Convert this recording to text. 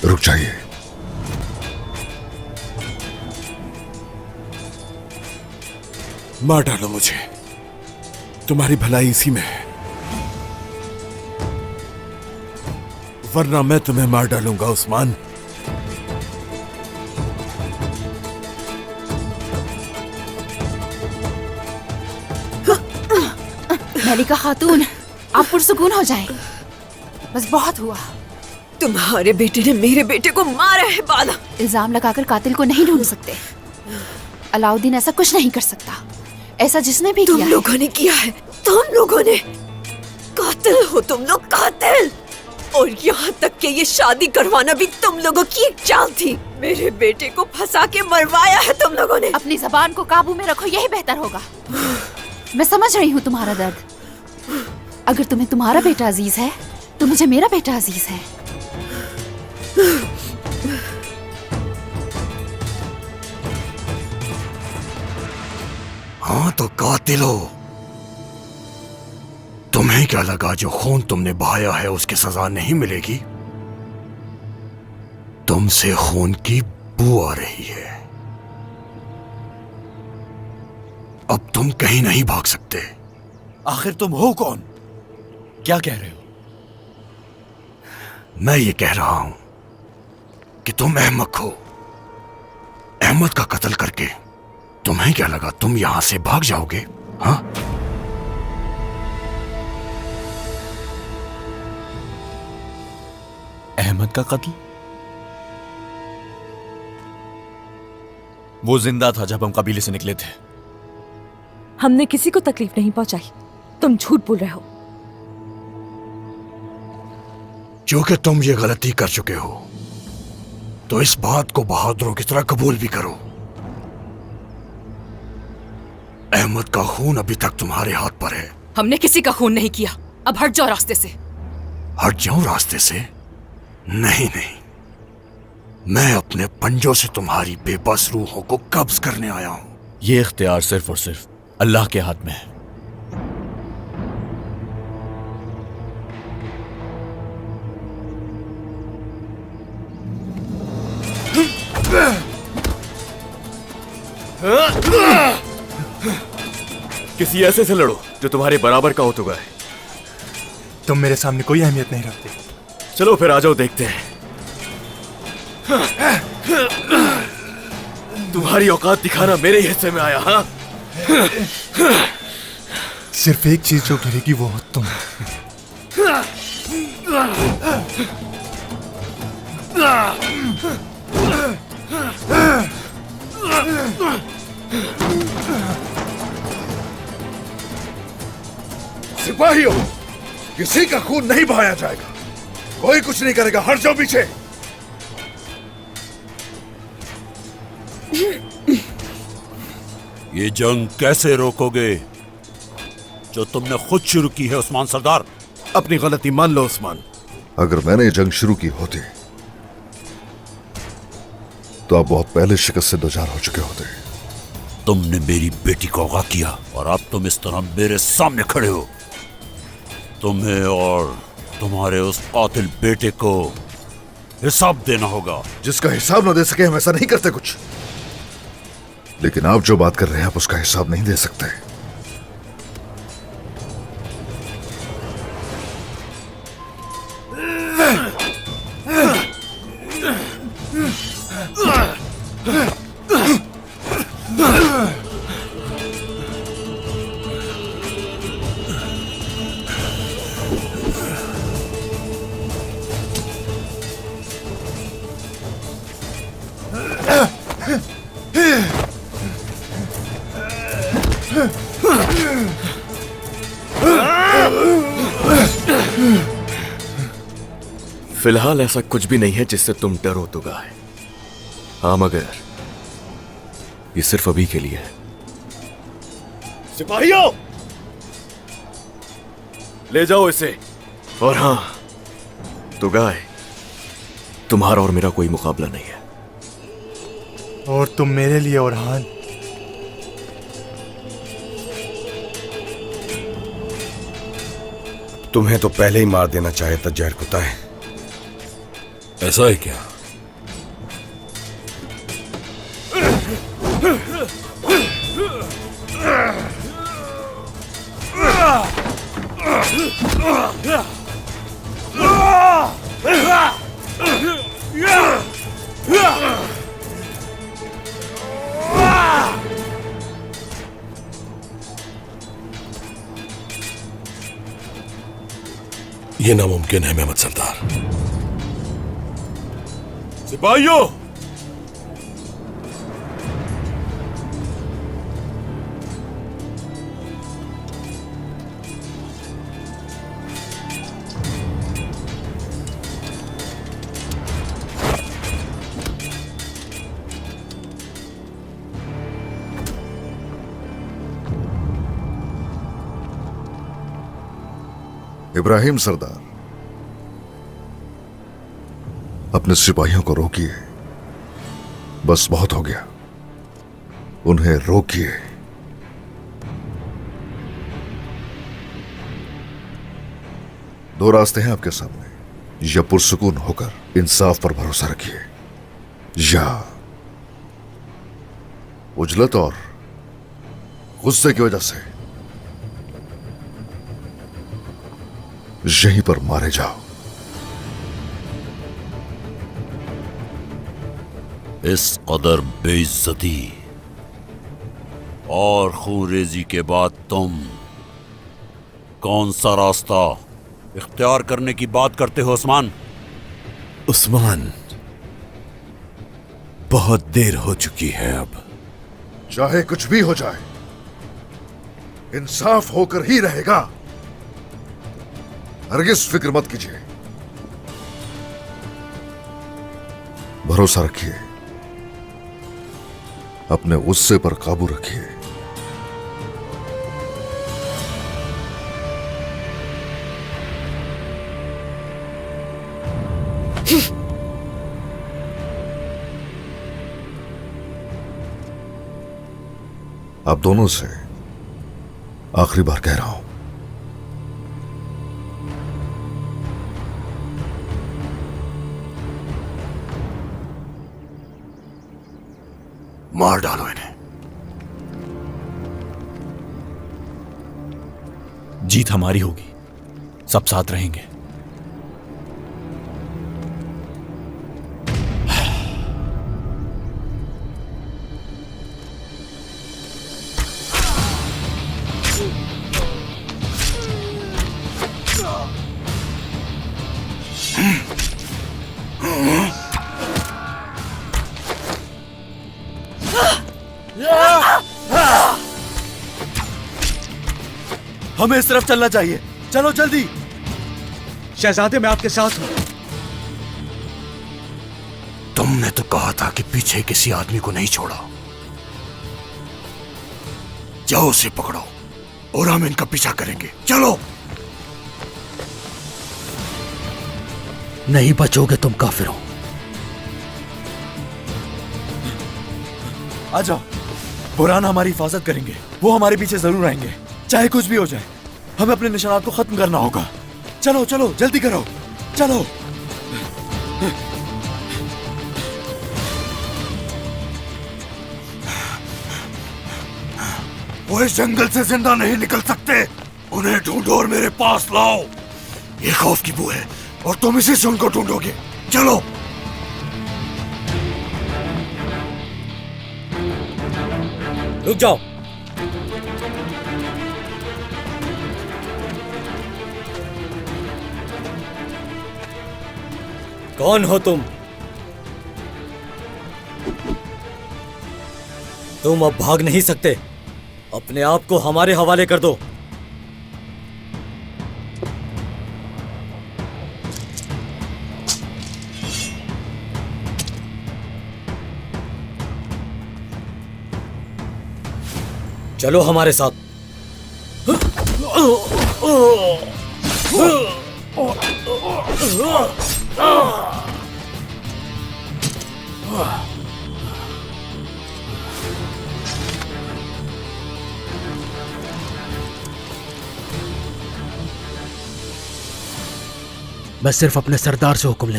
रुक जाइए। मार डालो मुझे, तुम्हारी भलाई इसी में है, वरना मैं तुम्हें मार डालूंगा उस्मान। मलिका खातून, आप पुरसुकून हो जाएं। बस बहुत हुआ। तुम्हारे बेटे ने मेरे बेटे को मारा है बाला। इल्जाम लगाकर कातिल को नहीं ढूंढ सकते। अलाउद्दीन ऐसा कुछ नहीं कर सकता। ऐसा जिसने भी तुम किया लोगों ने किया है, तुम लोगों ने। कातिल हो तुम लोग, कातिल। और यहाँ तक कि ये शादी करवाना भी तुम लोगों की एक चाल थी। मेरे बेटे को फंसा के मरवाया है तुम लोगों ने। अपनी जबान को काबू में रखो, यही बेहतर होगा। मैं समझ रही हूँ तुम्हारा दर्द। अगर तुम्हें तुम्हारा बेटा अजीज है तो मुझे मेरा बेटा अजीज है। हाँ तो कातिल हो। तुम्हें क्या लगा जो खून तुमने बहाया है उसकी सजा नहीं मिलेगी? तुमसे खून की बू आ रही है। अब तुम कहीं नहीं भाग सकते। आखिर तुम हो कौन? क्या कह रहे हो? मैं ये कह रहा हूं कि तुम अहमद हो। अहमद का कत्ल करके तुम्हें क्या लगा तुम यहां से भाग जाओगे? हाँ, अहमद का कत्ल? वो जिंदा था जब हम कबीले से निकले थे। हमने किसी को तकलीफ नहीं पहुंचाई। तुम झूठ बोल रहे हो। क्योंकि तुम ये गलती कर चुके हो तो इस बात को बहादुरों की तरह कबूल भी करो। अहमद का खून अभी तक तुम्हारे हाथ पर है। हमने किसी का खून नहीं किया। अब हट जाओ रास्ते से। हट जाऊं रास्ते से? नहीं नहीं, मैं अपने पंजों से तुम्हारी बेबस रूहों को कब्ज करने आया हूं। ये इख्तियार सिर्फ और सिर्फ अल्लाह के हाथ में है। किसी ऐसे से लड़ो जो तुम्हारे बराबर का हो तो गए। तुम मेरे सामने कोई अहमियत नहीं रखते। चलो फिर आ जाओ, देखते हैं। तुम्हारी औकात दिखाना मेरे हिस्से में आया। हाँ, सिर्फ एक चीज जो गिरेगी वो हो तुम। सिपाहियों, किसी का खून नहीं बहाया जाएगा। कोई कुछ नहीं करेगा। हट जाओ पीछे। ये जंग कैसे रोकोगे जो तुमने खुद शुरू की है उस्मान सरदार? अपनी गलती मान लो उस्मान। अगर मैंने ये जंग शुरू की होती तो आप बहुत पहले शिकस्त से दो चार हो चुके होते। तुमने मेरी बेटी को अगवा किया और अब तुम इस तरह मेरे सामने खड़े हो। तुम्हें और तुम्हारे उस कातिल बेटे को हिसाब देना होगा। जिसका हिसाब ना दे सके हम ऐसा नहीं करते कुछ। लेकिन आप जो बात कर रहे हैं आप उसका हिसाब नहीं दे सकते। फिलहाल ऐसा कुछ भी नहीं है जिससे तुम डरो तो गाय। हाँ, मगर ये सिर्फ अभी के लिए है। सिपाहियों, ले जाओ इसे। और हाँ तो गाय, तुम्हारा और मेरा कोई मुकाबला नहीं है। और तुम मेरे लिए ओरहान। तुम्हें तो पहले ही मार देना चाहिए था जहर कुत्ता है। ऐसा है क्या? ये नामुमकिन है मेहमद सरदार। सिपाहियों, इब्राहिम सरदार, अपने सिपाहियों को रोकिए। बस बहुत हो गया, उन्हें रोकिए। दो रास्ते हैं आपके सामने, या पुरसुकून होकर इंसाफ पर भरोसा रखिए, या उजलत और गुस्से की वजह से यहीं पर मारे जाओ। इस कदर बेइज्जती और खूनरेजी के बाद तुम कौन सा रास्ता इख्तियार करने की बात करते हो उस्मान? उस्मान, बहुत देर हो चुकी है। अब चाहे कुछ भी हो जाए, इंसाफ होकर ही रहेगा। हरगिज़ फिक्र मत कीजिए, भरोसा रखिए, अपने गुस्से पर काबू रखिए। आप दोनों से आखिरी बार कह रहा हूं, मार डालो इन्हें। जीत हमारी होगी, सब साथ रहेंगे। हमें इस तरफ चलना चाहिए, चलो जल्दी। शहजादे, मैं आपके साथ हूं। तुमने तो कहा था कि पीछे किसी आदमी को नहीं छोड़ा। जाओ उसे पकड़ो और हम इनका पीछा करेंगे। चलो। नहीं बचोगे तुम काफिरों। आ जाओ, बुरान हमारी हिफाजत करेंगे, वो हमारे पीछे जरूर आएंगे, चाहे कुछ भी हो जाए। हमें अपने निशानात को खत्म करना होगा। चलो चलो, जल्दी करो, चलो। वो इस जंगल से जिंदा नहीं निकल सकते। उन्हें ढूंढो और मेरे पास लाओ। ये खौफ की बू है और तुम इसी से उनको ढूंढोगे। चलो। रुक जाओ। कौन हो तुम? तुम अब भाग नहीं सकते। अपने आप को हमारे हवाले कर दो। चलो हमारे साथ। मैं सिर्फ अपने सरदार से हुक्म लेता